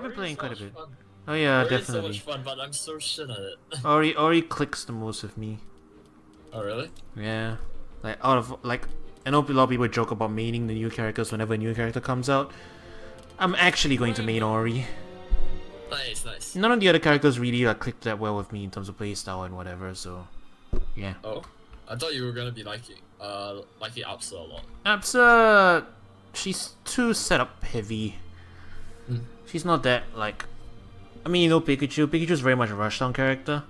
been playing so quite a much bit. fun. Oh yeah, Ori is definitely. so much fun, but I'm so shit at it. Ori clicks the most with me. Oh really? Yeah, like out of like, I know a lot of people joke about maining the new characters whenever a new character comes out. I'm actually going to main Ori. Nice, nice. None of the other characters really like clicked that well with me in terms of playstyle and whatever. So, yeah. Oh, I thought you were gonna be liking Apsa a lot. Apsa, she's too setup heavy. Hmm. She's not that like. I mean, you know Pikachu. Pikachu's very much a rushdown character.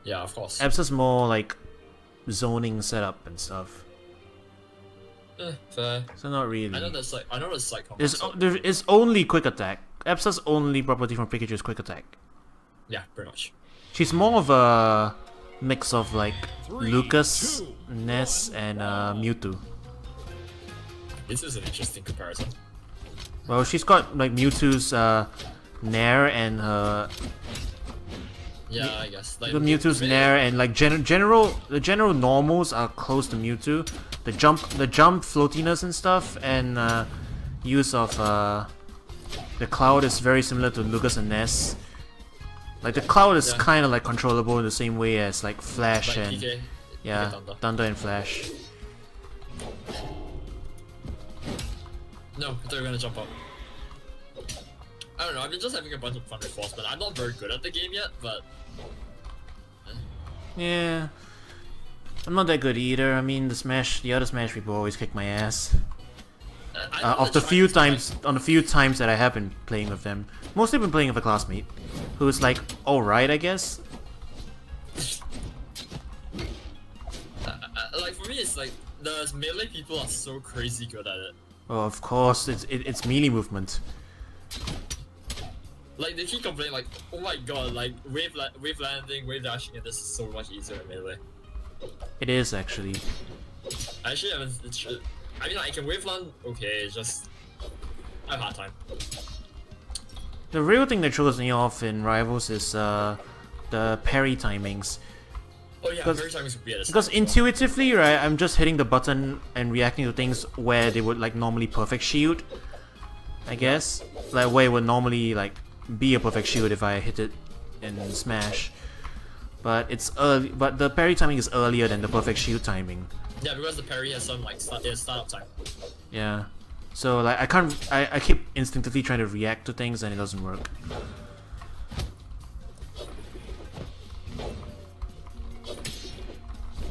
Yeah, of course. Apsa's more like zoning setup and stuff. Fair. So not really. I know there's combat. There is only quick attack. Apsa's only property from Pikachu is quick attack. Yeah, pretty much. She's more of a mix of like Lucas, Ness, and Mewtwo. This is an interesting comparison. Well, she's got like Mewtwo's Nair and her. Yeah, I guess. Like, The Mewtwo's Nair and like the general normals are close to Mewtwo. The jump floatiness and stuff, and use of the cloud is very similar to Lucas and Ness. Like the cloud is kind of like controllable in the same way as like Flash like and PK, yeah, PK Thunder and Flash. No, I thought you were gonna jump up. I don't know, I've been just having a bunch of fun with Force, but I'm not very good at the game yet, but... Yeah, I'm not that good either. I mean, the other Smash people always kick my ass. Of the few times that I have been playing with them, mostly been playing with a classmate, who's like alright, I guess. Like for me, it's like the melee people are so crazy good at it. Oh, of course, it's melee movement. Like they keep complaining, like, oh my god, like wave landing, wave dashing, and this is so much easier in melee. It is actually. I actually haven't. I mean, I can wave land, okay, it's just I have a hard time. The real thing that throws me off in Rivals is the parry timings. Oh yeah, parry timing is weird. Because intuitively, right, I'm just hitting the button and reacting to things where they would like normally perfect shield. I guess, like where it would normally like be a perfect shield if I hit it in Smash. But it's early. But the parry timing is earlier than the perfect shield timing. Yeah, because the parry has some like startup time. Yeah. So like I can't. I keep instinctively trying to react to things and it doesn't work.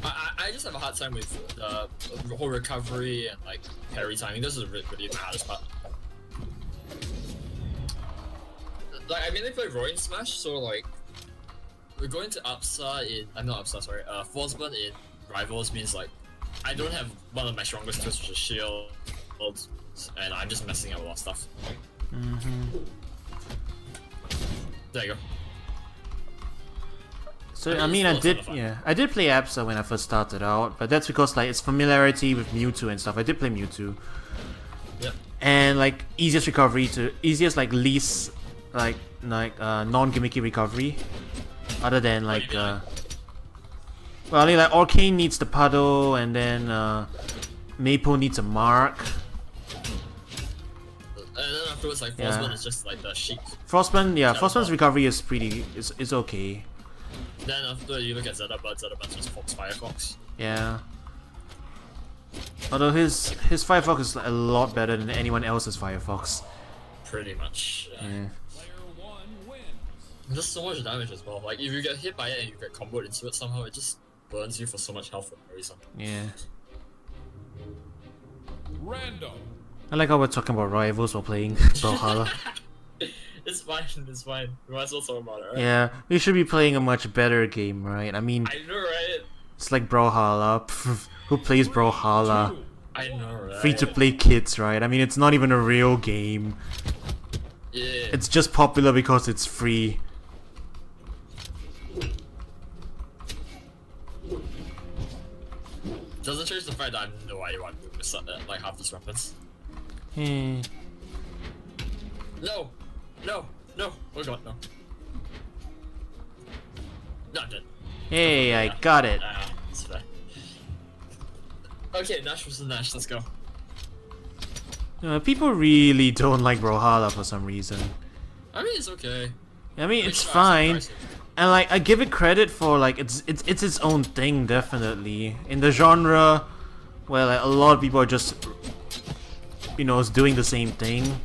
I just have a hard time with the whole recovery and like parry timing. This is really the hardest part. Like I mainly play Roy in Smash, so like we're going to Upsa in Forsburn in Rivals means like I don't have one of my strongest tools, which is shield, and I'm just messing up a lot of stuff. There you go. So I mean, I did play Apsa when I first started out, but that's because like it's familiarity with Mewtwo and stuff. I did play Mewtwo. Yep. And like easiest like least non-gimmicky recovery, other than like well, I mean, like Arcane needs the puddle, and then Maple needs a mark. And then afterwards, like Frostburn is just like the sheep. Frostburn's recovery is is okay. Then after you look at Zedabud just Fox Firefox. Yeah. Although his Firefox is a lot better than anyone else's Firefox. Pretty much. Yeah. Just so much damage as well. Like if you get hit by it and you get comboed into it somehow, it just burns you for so much health for no reason. Yeah. Random. I like how we're talking about Rivals while playing Brawlhalla. It's fine, it's fine. We might as well talk about it, right? Yeah, we should be playing a much better game, right? I mean, I know, right? it's like Brawlhalla. Who plays Brawlhalla? I know, right? Free-to-play kids, right? I mean, it's not even a real game. Yeah. It's just popular because it's free. Doesn't change the fact that I have no idea why I'm doing like half these weapons. Hmm. No! No! No! Oh god, no. Not dead. Hey, I got it. It's fair. Okay, Nash versus Nash, let's go. People really don't like Brawlhalla for some reason. I mean, it's okay. I mean, It's it's nice, fine. nice. And like I give it credit for like it's its own thing, definitely in the genre where like a lot of people are just doing the same thing.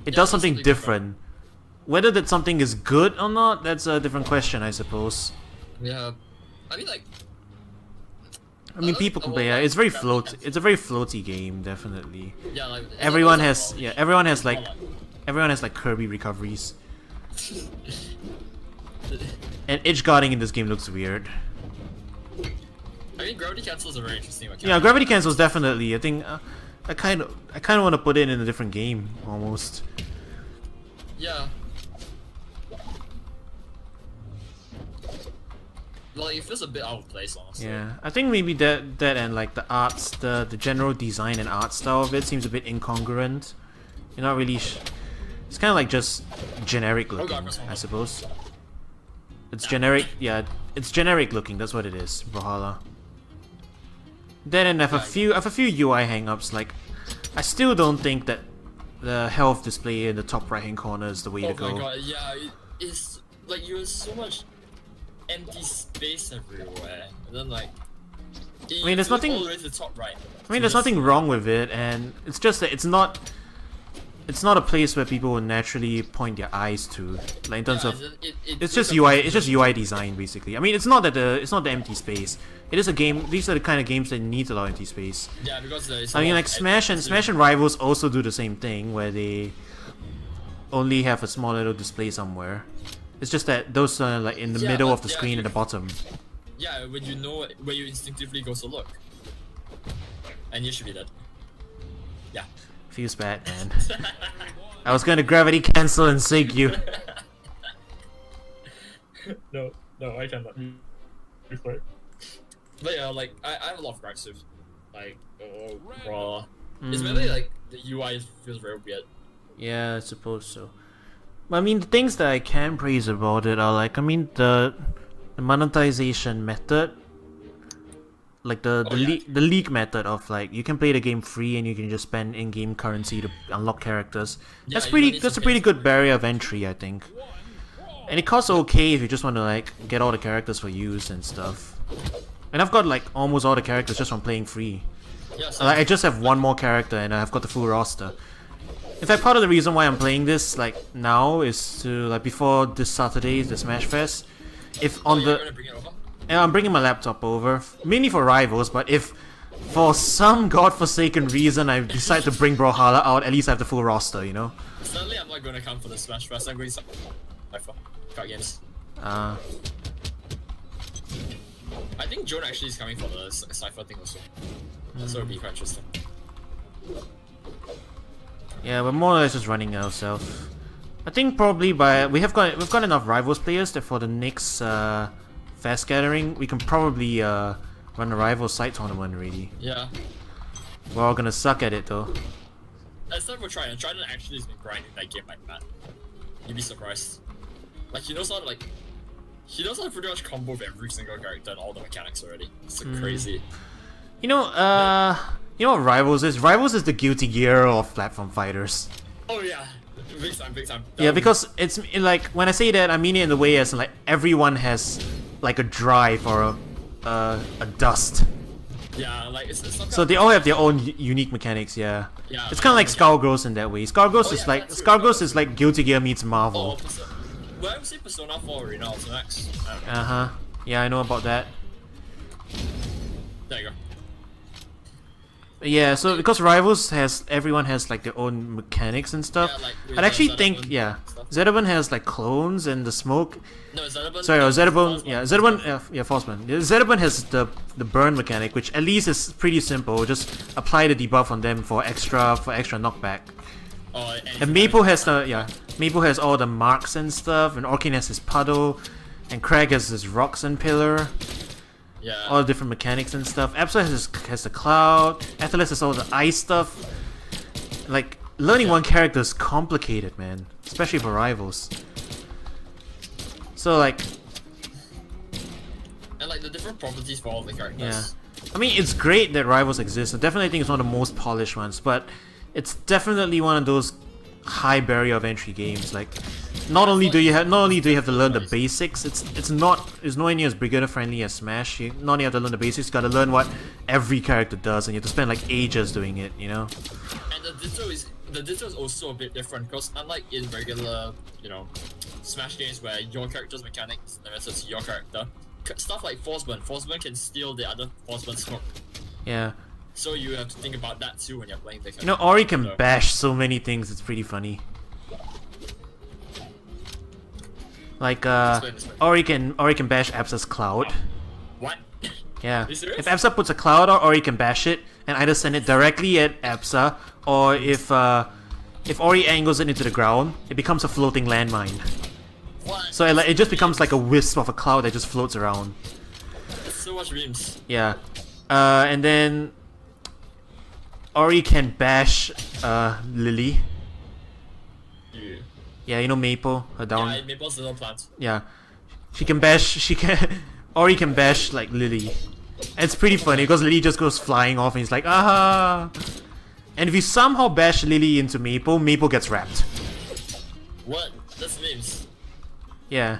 It does something different. Whether that something is good or not, that's a different question, I suppose. Yeah, I mean like. I mean, people can play. It's very float. It's a very floaty game, definitely. Yeah, like Everyone has everyone has like Kirby recoveries. And edge guarding in this game looks weird. I mean, gravity cancel is a very interesting mechanic. Yeah, gravity cancel is definitely. I think I kind of want to put it in a different game almost. Yeah. Like it feels a bit out of place, honestly. Yeah, I think maybe that and like the arts, the general design and art style of it seems a bit incongruent. You're not really. It's kind of like just generic looking, I suppose. It's generic. Yeah, it's generic looking. That's what it is. Brawlhalla. Then and I have a few UI hangups. Like, I still don't think that the health display in the top right hand corner is the way to go. Oh my god, yeah, it's like you have so much empty space everywhere, and then like. I mean, there's nothing. All the way to the top right. I mean, there's nothing wrong with it, and it's just that it's not a place where people will naturally point their eyes to. Like in terms of, it's just UI. It's just UI design, basically. I mean, it's not the empty space. It is a game. These are the kind of games that need a lot of empty space. Yeah, because there's. I mean, like Smash and Rivals also do the same thing, where they only have a small little display somewhere. It's just that those are like in the middle of the screen at the bottom. Yeah, when you know where you instinctively go to look, and you should be dead. Yeah. Feels bad, man. I was gonna gravity cancel and sig you. No, I cannot. But yeah, like I have a lot of gripes with like raw. It's mainly like the UI feels very weird. Yeah, I suppose so. I mean, the things that I can praise about it are like, I mean, the monetization method, like the league method of like you can play the game free and you can just spend in-game currency to unlock characters. Yeah, that's a pretty good barrier of entry, I think. And it costs okay if you just want to like get all the characters for use and stuff. And I've got like almost all the characters just from playing free. Yeah, so Like, I just have one more character and I've got the full roster. In fact, part of the reason why I'm playing this like now is to like before this Saturday, the Smash Fest. If on you're gonna bring it over? and I'm bringing my laptop over, mainly for Rivals, but if for some godforsaken reason I decide to bring Brawlhalla out, at least I have the full roster, you know? Certainly I'm not gonna come for the Smash Fest, I'm going to card games. Uh, I think Joan actually is coming for the Cypher thing also. So it'll be quite interesting. yeah, we're more or less just running ourselves. I think probably we've got enough Rivals players that for the next Fest gathering we can probably run a Rivals side tournament already. Yeah. We're all gonna suck at it though. Let's start with Trident. Trident actually has been grinding that game like mad. You'd be surprised. Like he knows how to pretty much combo with every single character and all the mechanics already. It's crazy. You know what Rivals is? Rivals is the Guilty Gear of platform fighters. Oh yeah. Big time, big time. Yeah, because it's like when I say that, I mean it in the way as like everyone has like a drive or a dust. Yeah, like it's some So they all have their own unique mechanics. Yeah. Yeah. It's kind of like Skullgirls in that way. Skullgirls Oh, is yeah, like that's true. Skullgirls is like Guilty Gear meets Marvel. Well, I would say Persona 4 Arena also next. Uh huh. Yeah, I know about that. There you go. Yeah, so because Rivals everyone has like their own mechanics and stuff. Yeah, like with I actually the think Zedabun stuff. Zedabun has like clones and the smoke. No, Zedabun. Sorry, Zedabun. Forsman. Yeah, Zedabun. Yeah, Forsman. Zedabun has the burn mechanic, which at least is pretty simple. Just apply the debuff on them for extra knockback. Oh, And Maple has Maple has all the marks and stuff, and Orkin has his puddle, and Craig has his rocks and pillar. Yeah. All the different mechanics and stuff. Epsa has the cloud. Athelis has all the ice stuff. Like learning one character is complicated, man, especially for Rivals. So like, And like the different properties for all the characters. yeah. I mean, it's great that Rivals exists. I definitely think it's one of the most polished ones, but it's definitely one of those high barrier of entry games. Like, not only do you have to learn the basics, it's nowhere near as beginner friendly as Smash. You not only have to learn the basics, you gotta learn what every character does, and you have to spend like ages doing it, you know? And the ditto is also a bit different, because unlike in regular, Smash games where your character's mechanics limits to your character, stuff like Force Burn can steal the other Force Burn smoke. Yeah. So you have to think about that too when you're playing the character. You know, Ori can bash so many things, it's pretty funny. Like, Ori can bash Absa's cloud. What? Yeah. Are you serious? If Absa puts a cloud out, Ori can bash it, and either send it directly at Absa, or if Ori angles it into the ground, it becomes a floating landmine. What? So it just becomes like a wisp of a cloud that just floats around. That's so much memes. Yeah. And then Ori can bash Lily. Yeah. Yeah, you know Maple, her down. Yeah, Maple's little plant. Yeah. Ori can bash like Lily. And it's pretty funny because Lily just goes flying off and he's like, ah. And if you somehow bash Lily into Maple, Maple gets wrapped. What? That's memes. Yeah.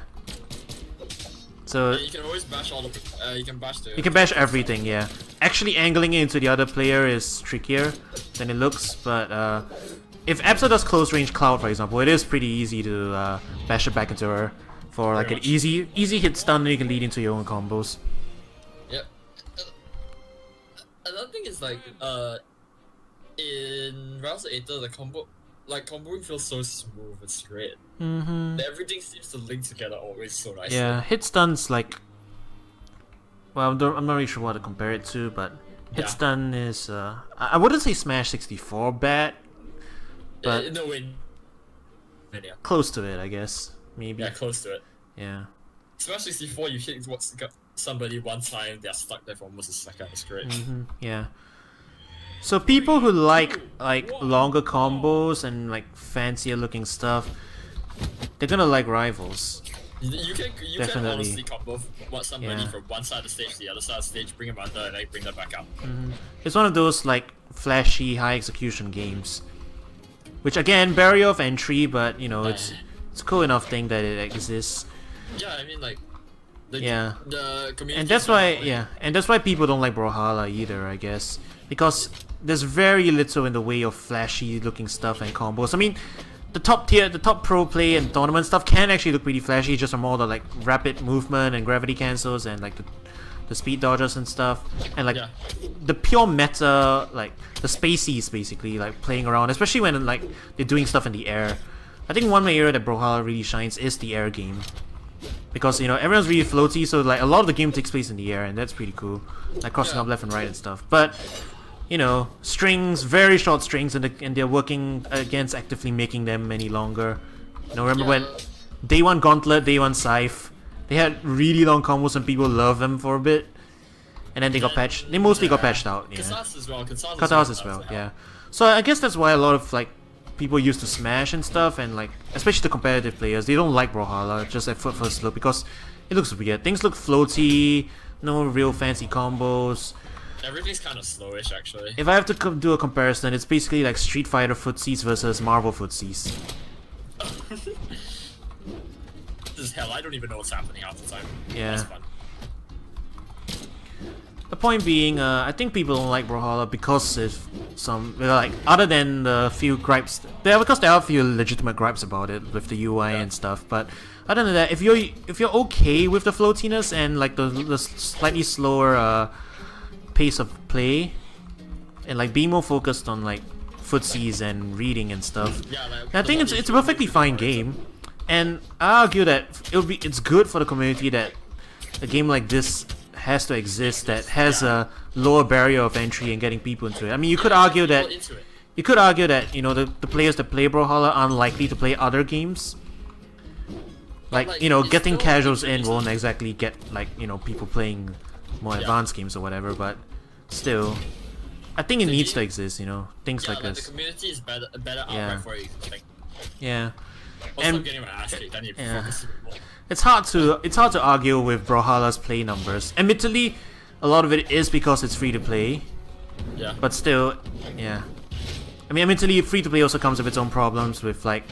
So You can always bash all the. You can bash the. you can bash everything, yeah. Actually angling it into the other player is trickier than it looks, but if Absa does close range cloud, for example, it is pretty easy to bash it back into her for like an easy hit stun that you can lead into your own combos. Yep. Another thing is like in Rouse Eater the comboing feels so smooth. It's great. Mm-hmm. Everything seems to link together always so nicely. Yeah, hit stuns like. Well, I'm not really sure what to compare it to, but hit stun is. I wouldn't say Smash 64 bad, but No way. Yeah. close to it, I guess. Maybe. Yeah, close to it. Yeah. Smash 64, you hit somebody one time, they're stuck there for almost a second. It's great. Mm-hmm. Yeah. So people who like longer combos and like fancier looking stuff, they're gonna like Rivals. You can Definitely. honestly combo somebody from one side of the stage to the other side of the stage, bring them under, and then bring them back up. It's one of those like flashy, high execution games, which again barrier of entry, but you know it's a cool enough thing that it exists. Yeah, I mean like. The community. And that's why people don't like Brawlhalla either, I guess, because there's very little in the way of flashy looking stuff and combos. I mean, the top pro play and tournament stuff can actually look pretty flashy, just from all the like rapid movement and gravity cancels and like the speed dodges and stuff, and like the pure meta, like the spaceys basically, like playing around, especially when like they're doing stuff in the air. I think one area that Brawlhalla really shines is the air game. Because, you know, everyone's really floaty, so like a lot of the game takes place in the air, and that's pretty cool. Like crossing up left and right and stuff. But, you know, strings, very short strings, and they're working against actively making them any longer. You know, remember when Day 1 Gauntlet, Day 1 Scythe, they had really long combos and people loved them for a bit. And then they got patched. They mostly got patched out. Yeah. Katas as well. Katas as well, yeah. So I guess that's why a lot of like people used to Smash and stuff, and like especially the competitive players, they don't like Brawlhalla just at first look because it looks weird. Things look floaty, no real fancy combos. Everything's kind of slowish actually. If I have to do a comparison, it's basically like Street Fighter footsies versus Marvel footsies. This is hell. I don't even know what's happening half the time. Yeah. That's fun. The point being, I think people don't like Brawlhalla because of some, like, other than the few gripes, because there are a few legitimate gripes about it with the UI and stuff. But other than that, if you're okay with the floatiness and like the slightly slower pace of play, and like being more focused on like footsies and reading and stuff, I think it's a perfectly fine game. And I argue that it's good for the community that a game like this has to exist, that has a lower barrier of entry and getting people into it. I mean, you could argue that you know the players that play Brawlhalla are unlikely to play other games. Like, you know, getting casuals in won't exactly get like, you know, people playing more advanced games or whatever, but still, I think it needs to exist. You know, things like this. The community is better outlet for it. Yeah. Also, And getting my ass kicked. I need to focus more. It's hard to argue with Brawlhalla's play numbers. Admittedly, a lot of it is because it's free to play. Yeah. But still, yeah. I mean, admittedly, free to play also comes with its own problems with like,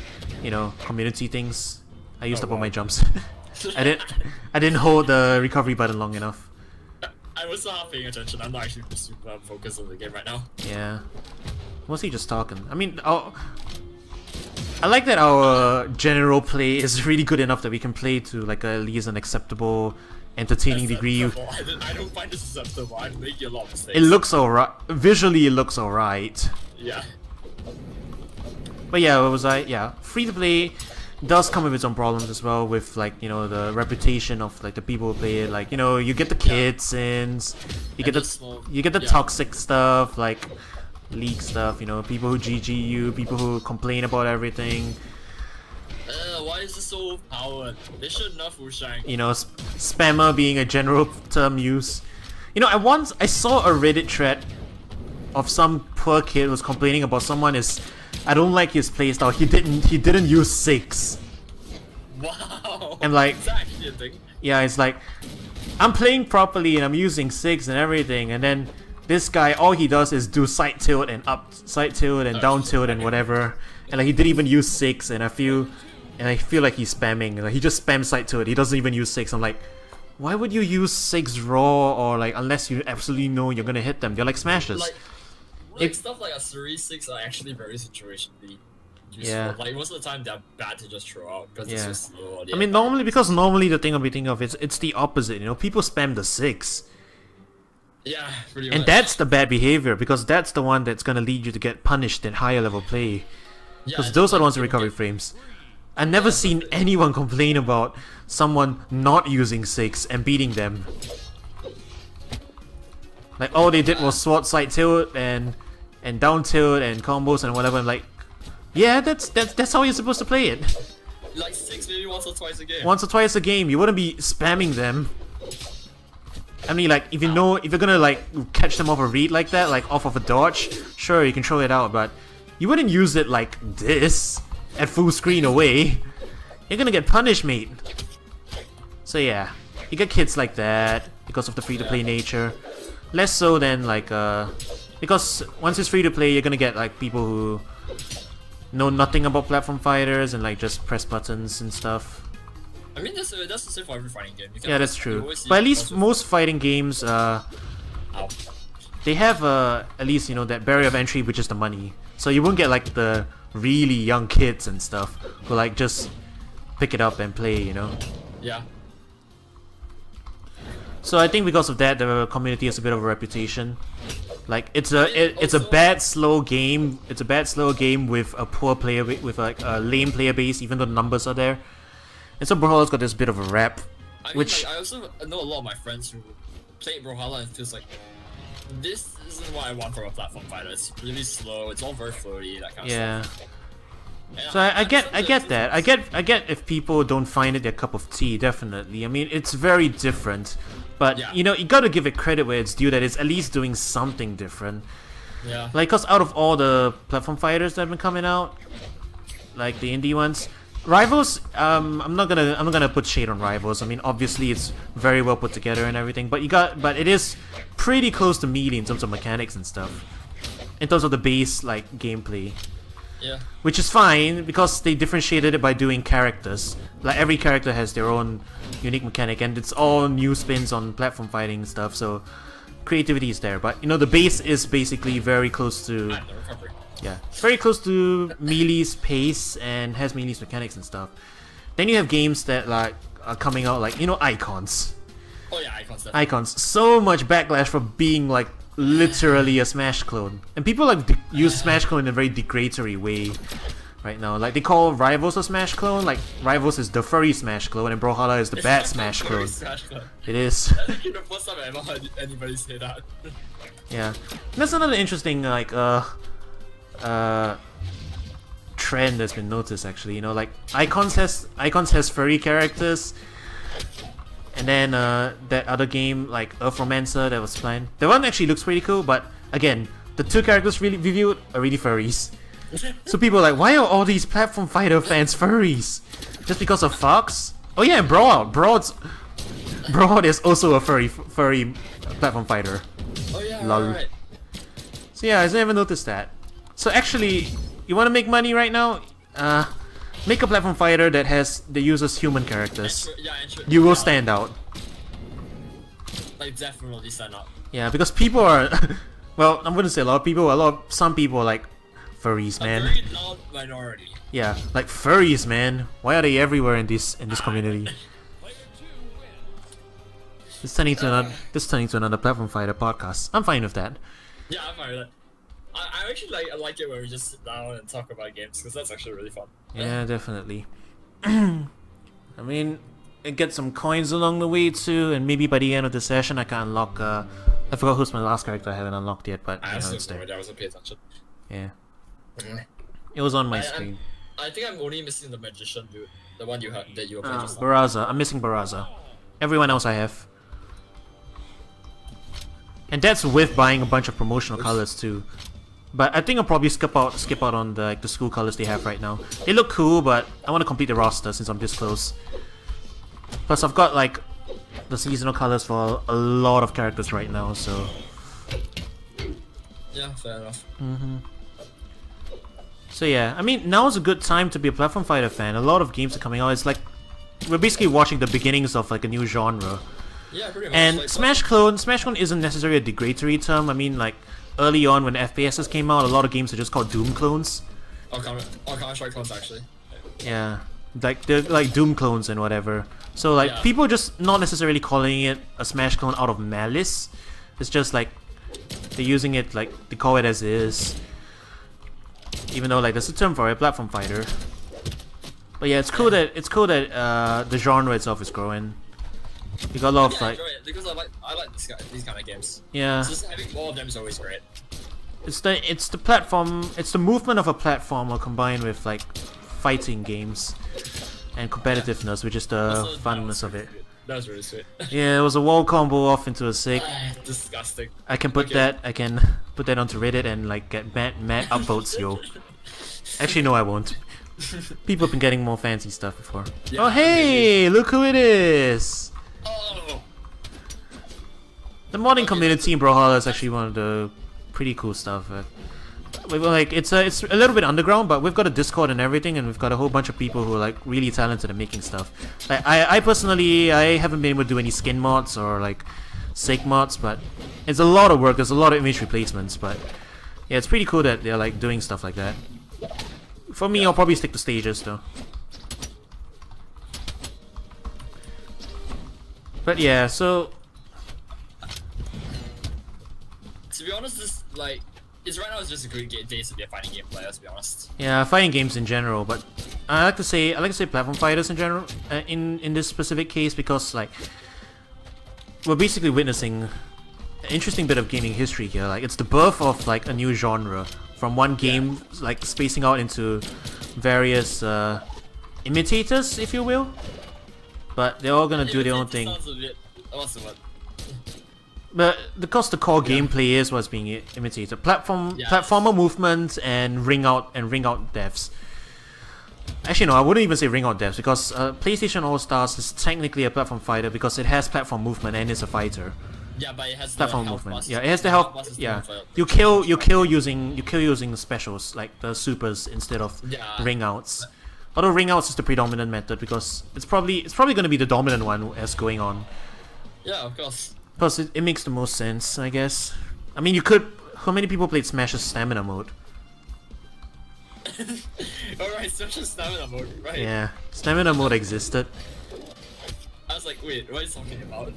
you know, community things. I used up all my jumps. I didn't hold the recovery button long enough. I was not paying attention. I'm not actually super focused on the game right now. Yeah, mostly just talking. I mean, I like that our general play is really good enough that we can play to like at least an acceptable, entertaining degree. I don't find this acceptable. I'm making a lot of mistakes. It looks alright. Visually, it looks alright. Yeah. But yeah, what was I? Yeah, free to play does come with its own problems as well, with like, you know, the reputation of like the people who play it. Like, you know, you get the kid sins, you get the toxic stuff, like leak stuff. You know, people who GG you, people who complain about everything. Why is this so powered? They should nerf Wushang. You know, spammer being a general term used. You know, I saw a Reddit thread of some poor kid who was complaining about someone is. I don't like his playstyle. He didn't use 6. Wow. And like, is that actually a thing? Yeah, it's like I'm playing properly and I'm using 6 and everything, and then this guy, all he does is do side tilt and up side tilt and down tilt and whatever, and like he didn't even use 6, and I feel like he's spamming. Like he just spams side tilt. He doesn't even use 6. I'm like, why would you use 6 raw, or like unless you absolutely know you're gonna hit them? They're like smashes. Like stuff like a Series 6 are actually very situationally useful. Yeah. Like most of the time they're bad to just throw out because it's just slow. I mean, normally the thing I'll be thinking of it's the opposite. You know, people spam the 6. Yeah, pretty and much. That's the bad behavior, because that's the one that's gonna lead you to get punished in higher level play. Because those are the ones with recovery frames. I've never seen anyone complain about someone not using 6 and beating them. Like all they did was sword side tilt and down tilt and combos and whatever. I'm like, yeah, that's how you're supposed to play it. Like 6 maybe once or twice a game. Once or twice a game, you wouldn't be spamming them. I mean, like if you're gonna like catch them off a read like that, like off of a dodge, sure you can throw it out, but you wouldn't use it like this at full screen away. You're gonna get punished, mate. So yeah, you get kids like that because of the free-to-play nature. Less so than like because once it's free to play, you're gonna get like people who know nothing about platform fighters and like just press buttons and stuff. I mean that's the same for every fighting game. Yeah, that's true. But at least most fighting games, they have at least, you know, that barrier of entry, which is the money. So you won't get like the really young kids and stuff who like just pick it up and play, you know. Yeah. So I think because of that, the community has a bit of a reputation. Like it's a bad slow game. It's a bad slow game with a poor player with like a lame player base, even though the numbers are there. And so Brawlhalla's got this bit of a rap, which I also know a lot of my friends who played Brawlhalla and feels like this isn't what I want from a platform fighter. It's really slow. It's all very floaty, that kind of stuff. So I get that. I get if people don't find it their cup of tea. Definitely. I mean, it's very different. But you know, you gotta give it credit where it's due, that it's at least doing something different. Yeah. Like, cause out of all the platform fighters that have been coming out, like the indie ones, Rivals, I'm not gonna put shade on Rivals. I mean, obviously it's very well put together and everything, but it is pretty close to Melee in terms of mechanics and stuff, in terms of the base like gameplay. Yeah. Which is fine because they differentiated it by doing characters. Like every character has their own unique mechanic, and it's all new spins on platform fighting stuff. So creativity is there, but you know the base is basically very close to. Yeah, it's very close to Melee's pace and has Melee's mechanics and stuff. Then you have games that like are coming out, like, you know, Icons. Oh yeah, Icons. Definitely. Icons. So much backlash for being like literally a Smash clone, and people like use Smash clone in a very degradatory way right now. Like they call Rivals a Smash clone. Like Rivals is the furry Smash clone, and Brawlhalla is the bad Smash clone. It is. That's the first time I ever heard anybody say that. Yeah, that's another interesting like trend that's been noticed actually. You know, like Icons has furry characters, and then that other game like Earthromancer that was planned, that one actually looks pretty cool, but again, the two characters really reviewed are really furries. So people are like, why are all these platform fighter fans furries? Just because of Fox? Oh yeah, and Brawl is also a furry platform fighter. Oh yeah, Lol. right. So yeah, I never noticed that. So actually, you want to make money right now? Make a platform fighter that uses human characters. You will stand out. Like definitely stand out. Yeah, because people are, well, I'm gonna say a lot of people. Some people are like furries, man. A very loud minority. Yeah, like furries, man. Why are they everywhere in this community? This turning to another platform fighter podcast. I'm fine with that. Yeah, I'm fine with that. I actually like it when we just sit down and talk about games because that's actually really fun. Yeah, definitely. I mean, I get some coins along the way too, and maybe by the end of the session I can unlock. I forgot who's my last character I haven't unlocked yet, but I it's there. I wasn't paying attention. Yeah, it was on my screen. I think I'm only missing the magician dude, the one you had that you were playing just now. Barraza. I'm missing Barraza. Everyone else I have. And that's with buying a bunch of promotional colors too. But I think I'll probably skip out on the school colors they have right now. They look cool, but I want to complete the roster since I'm this close. Plus, I've got like the seasonal colors for a lot of characters right now, so. Yeah, fair enough. So yeah, I mean, now is a good time to be a platform fighter fan. A lot of games are coming out. It's like we're basically watching the beginnings of like a new genre. Yeah, pretty much. And like, Smash Clone isn't necessarily a degradatory term. I mean, like early on when FPSs came out, a lot of games are just called Doom clones. Counter-Strike clones actually. Yeah, like they're like Doom clones and whatever. So like people are just not necessarily calling it a Smash clone out of malice. It's just like they're using it like they call it as is. Even though like there's a term for it, platform fighter. But yeah, it's cool that the genre itself is growing. You got a lot of I like. enjoy it because I like these kind of games. Yeah. Just having more of them is always great. It's the platform. It's the movement of a platformer combined with like fighting games and competitiveness, which is the funness of it. That was really sweet. Yeah, it was a wall combo off into a sig. Disgusting. I can put that onto Reddit and like get mad upvotes, yo. Actually, no, I won't. People have been getting more fancy stuff before. Yeah, oh hey, look who it is! Oh. The modding community in Brawlhalla is actually one of the pretty cool stuff. Like it's a little bit underground, but we've got a Discord and everything, and we've got a whole bunch of people who are like really talented at making stuff. Like I personally, I haven't been able to do any skin mods or like sig mods, but it's a lot of work. There's a lot of image replacements, but yeah, it's pretty cool that they're like doing stuff like that. For me, I'll probably stick to stages though. But yeah, so to be honest, this like right now it's just a good day to be a fighting game player. To be honest. yeah, fighting games in general, but I like to say platform fighters in general. In this specific case, because like we're basically witnessing an interesting bit of gaming history here. Like it's the birth of like a new genre from one game, like spacing out into various imitators, if you will. But they're all gonna do their own thing. But because the core gameplay is what's being imitated, platformer movements and ring out devs. Actually, no, I wouldn't even say ring out devs because PlayStation All Stars is technically a platform fighter because it has platform movement and it's a fighter. Yeah, but it has platform the movement. Busts. Yeah, it has the health. Yeah, you kill using specials like the supers instead of ring outs. Although ring outs is the predominant method because it's probably going to be the dominant one as going on. Yeah, of course. Plus, it makes the most sense, I guess. I mean, you could. How many people played Smash's stamina mode? Alright, Smash's stamina mode, right? Yeah, stamina mode existed. I was like, wait, what are you talking about?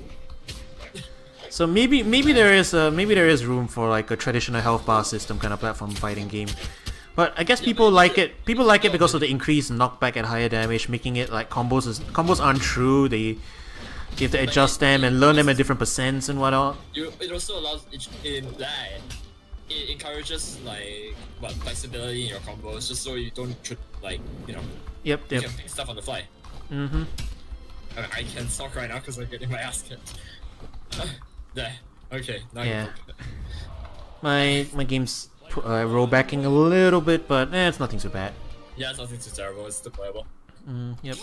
So maybe there is room for like a traditional health bar system kind of platform fighting game. But I guess people like it. People like it because of the increased knockback at higher damage, making it like combos aren't true. They have to adjust them and learn them at different percents and whatnot. It also allows it encourages like flexibility in your combos, just so you don't like you Yep. you can pick stuff on the fly. Mhm. I can't talk right now because I'm getting my ass kicked. There. Okay. Now Yeah. you My game's rollbacking a little bit, but it's nothing too bad. Yeah, it's nothing too terrible. It's still playable. Yep.